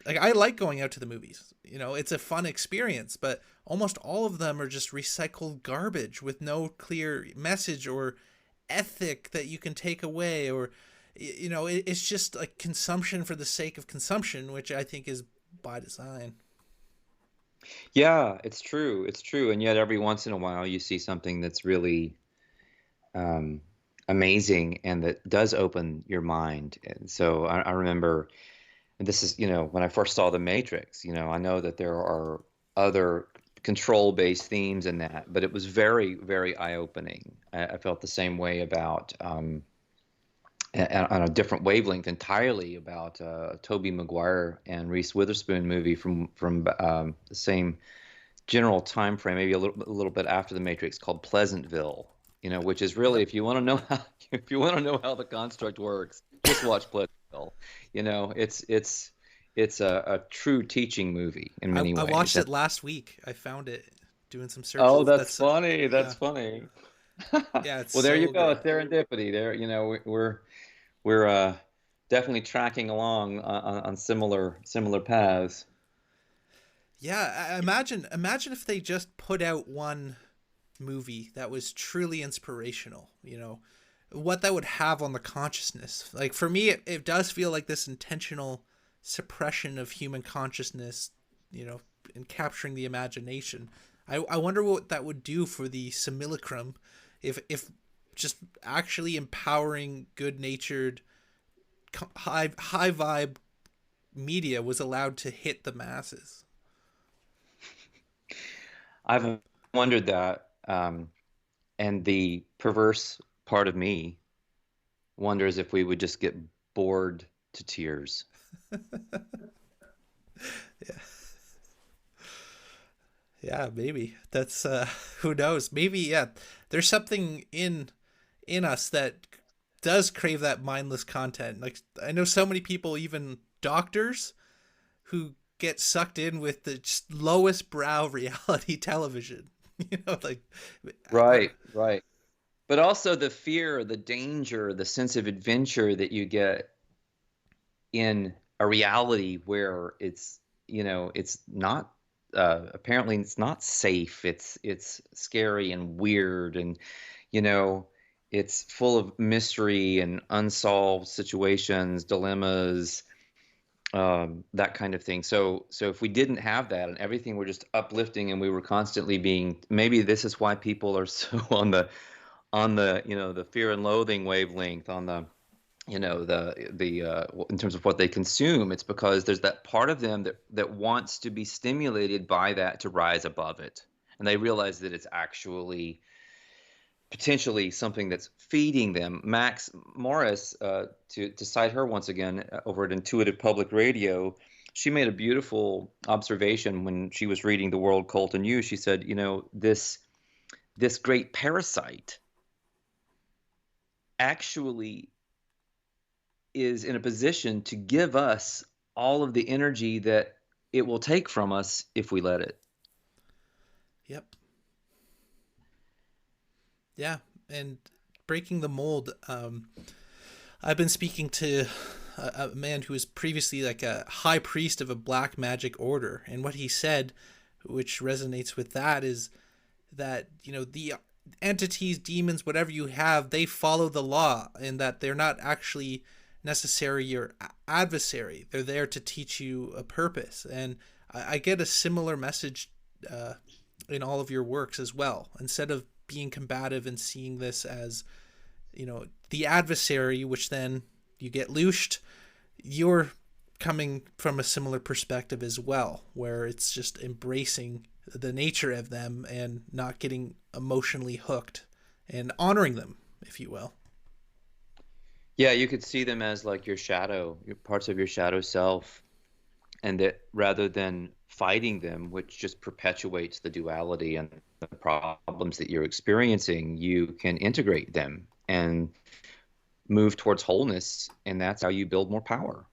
like I like going out to the movies. It's a fun experience, but almost all of them are just recycled garbage with no clear message or ethic that you can take away, or it's just like consumption for the sake of consumption, which I think is by design. Yeah, it's true. It's true. And yet every once in a while you see something that's really um, amazing and that does open your mind. And so I remember, and this is, when I first saw The Matrix, I know that there are other control-based themes in that, but it was very, very eye-opening. I felt the same way about on a different wavelength entirely about Tobey Maguire and Reese Witherspoon movie from the same general time frame, maybe a little bit after The Matrix, called Pleasantville. Which is really, Yep. if you want to know how if you want to know how the construct works, just watch Pleasantville. It's a true teaching movie in I, many I ways. watched it last week. I found it doing some Oh, searches. that's That's funny. Yeah. That's funny. Yeah, it's Well, there you so go. good. Serendipity. There, we're definitely tracking along on similar paths. Yeah, imagine if they just put out one movie that was truly inspirational, what that would have on the consciousness. Like for me, it does feel like this intentional suppression of human consciousness, you know, in capturing the imagination. I wonder what that would do for the simulacrum if just actually empowering good natured high vibe media was allowed to hit the masses. I've wondered that, and the perverse part of me wonders if we would just get bored to tears. Yeah. Yeah, maybe. That's who knows. Maybe yeah, there's something in us that does crave that mindless content. Like I know so many people, even doctors, who get sucked in with the just lowest brow reality television. Like Right, right. But also the fear, the danger, the sense of adventure that you get in a reality where it's not apparently it's not safe. It's scary and weird, and you know, it's full of mystery and unsolved situations, dilemmas, that kind of thing. So if we didn't have that and everything were just uplifting and we were constantly being, maybe this is why people are so on the the fear and loathing wavelength, on the in terms of what they consume. It's because there's that part of them that wants to be stimulated by that to rise above it, and they realize that it's actually potentially something that's feeding them. Max Morris, to cite her once again, over at Intuitive Public Radio, she made a beautiful observation when she was reading The World Cult and You. She said, this great parasite actually is in a position to give us all of the energy that it will take from us if we let it. yep. Yeah, and breaking the mold. I've been speaking to a man who was previously like a high priest of a black magic order, and what he said, which resonates with that, is that the entities, demons, whatever you have, they follow the law, and that they're not actually necessarily your adversary. They're there to teach you a purpose, and I get a similar message uh, in all of your works as well. Instead of being combative and seeing this as the adversary, which then you get loosed, you're coming from a similar perspective as well, where it's just embracing the nature of them and not getting emotionally hooked and honoring them, if you will. Yeah, you could see them as like your shadow, your parts of your shadow self, and that rather than fighting them, which just perpetuates the duality and the problems that you're experiencing, you can integrate them and move towards wholeness, and that's how you build more power.